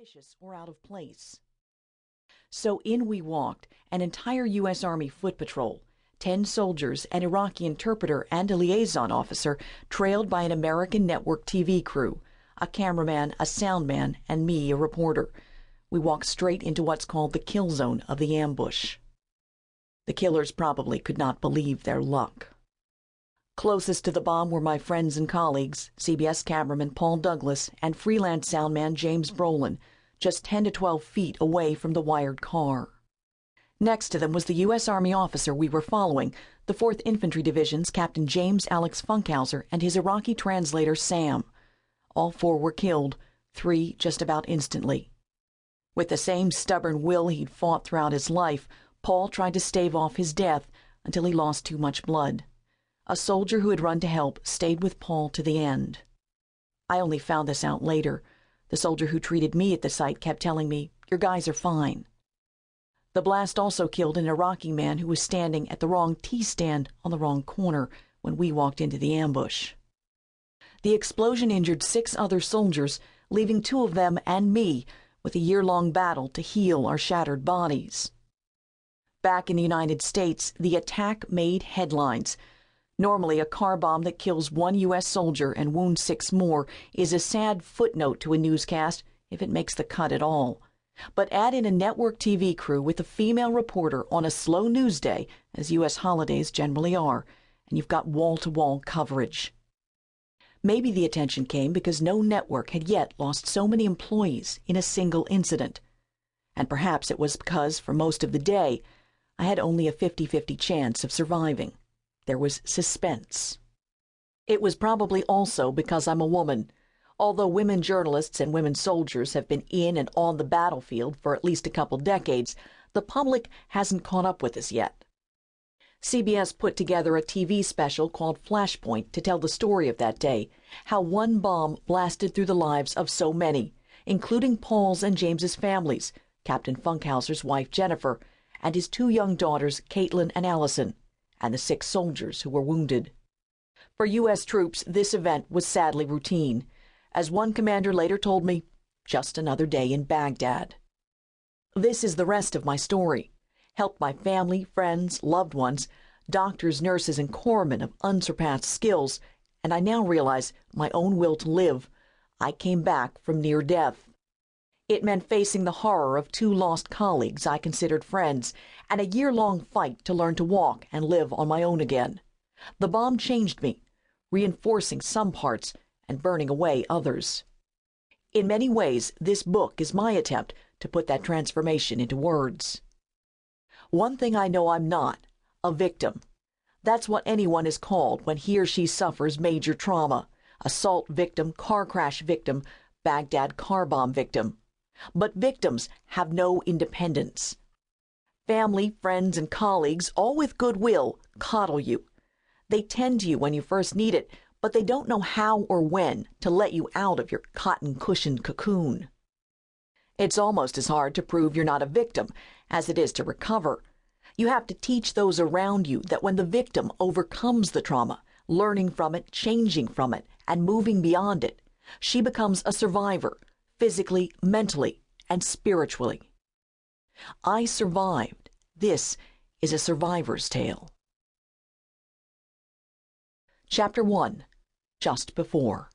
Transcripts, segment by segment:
suspicious or out of place. So in we walked, an entire U.S. Army foot patrol, 10 soldiers, an Iraqi interpreter, and a liaison officer, trailed by an American network TV crew, a cameraman, a soundman, and me, a reporter. We walked straight into what's called the kill zone of the ambush. The killers probably could not believe their luck. Closest to the bomb were my friends and colleagues, CBS cameraman Paul Douglas and freelance soundman James Brolin, just 10 to 12 feet away from the wired car. Next to them was the U.S. Army officer we were following, the 4th Infantry Division's Captain James Alex Funkhauser and his Iraqi translator Sam. All 4 were killed, 3 just about instantly. With the same stubborn will he'd fought throughout his life, Paul tried to stave off his death until he lost too much blood. A soldier who had run to help stayed with Paul to the end. I only found this out later. The soldier who treated me at the site kept telling me, "Your guys are fine." The blast also killed an Iraqi man who was standing at the wrong T-stand on the wrong corner when we walked into the ambush. The explosion injured 6 other soldiers, leaving 2 of them and me with a year-long battle to heal our shattered bodies. Back in the United States, the attack made headlines. Normally, a car bomb that kills 1 U.S. soldier and wounds 6 more is a sad footnote to a newscast if it makes the cut at all. But add in a network TV crew with a female reporter on a slow news day, as U.S. holidays generally are, and you've got wall-to-wall coverage. Maybe the attention came because no network had yet lost so many employees in a single incident. And perhaps it was because, for most of the day, I had only a 50-50 chance of surviving. There was suspense. It was probably also because I'm a woman. Although women journalists and women soldiers have been in and on the battlefield for at least a couple decades, the public hasn't caught up with us yet. CBS put together a TV special called Flashpoint to tell the story of that day, how 1 bomb blasted through the lives of so many, including Paul's and James's families, Captain Funkhauser's wife Jennifer, and his 2 young daughters Caitlin and Allison, and the 6 soldiers who were wounded. For U.S. troops, this event was sadly routine. As one commander later told me, just another day in Baghdad. This is the rest of my story. Helped by family, friends, loved ones, doctors, nurses, and corpsmen of unsurpassed skills, and I now realize my own will to live. I came back from near death. It meant facing the horror of 2 lost colleagues I considered friends, and a year-long fight to learn to walk and live on my own again. The bomb changed me, reinforcing some parts and burning away others. In many ways, this book is my attempt to put that transformation into words. One thing I know I'm not, a victim. That's what anyone is called when he or she suffers major trauma. Assault victim, car crash victim, Baghdad car bomb victim. But victims have no independence. Family, friends, and colleagues, all with goodwill, coddle you. They tend to you when you first need it, but they don't know how or when to let you out of your cotton-cushioned cocoon. It's almost as hard to prove you're not a victim as it is to recover. You have to teach those around you that when the victim overcomes the trauma, learning from it, changing from it, and moving beyond it, she becomes a survivor, physically, mentally, and spiritually. I survived. This is a survivor's tale. Chapter 1. Just Before.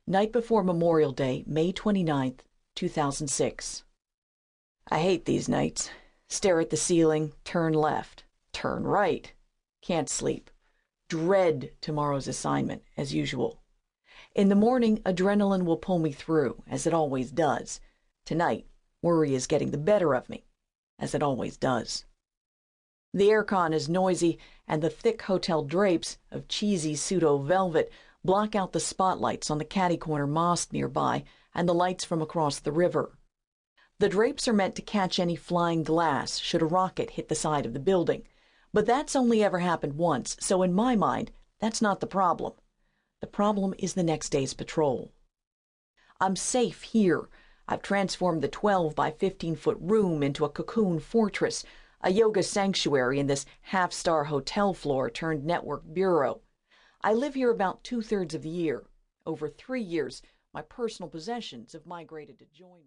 Night before Memorial Day, May 29th, 2006. I hate these nights. Stare at the ceiling, turn left, turn right. Can't sleep. Dread tomorrow's assignment, as usual. In the morning, adrenaline will pull me through, as it always does. Tonight, worry is getting the better of me, as it always does. The aircon is noisy, and the thick hotel drapes of cheesy pseudo-velvet block out the spotlights on the catty-corner mosque nearby and the lights from across the river. The drapes are meant to catch any flying glass should a rocket hit the side of the building, but that's only ever happened once, so in my mind, that's not the problem. The problem is the next day's patrol. I'm safe here. I've transformed the 12 by 15-foot room into a cocoon fortress, a yoga sanctuary in this half-star hotel floor turned network bureau. I live here about 2/3 of the year. Over 3 years, my personal possessions have migrated to join me.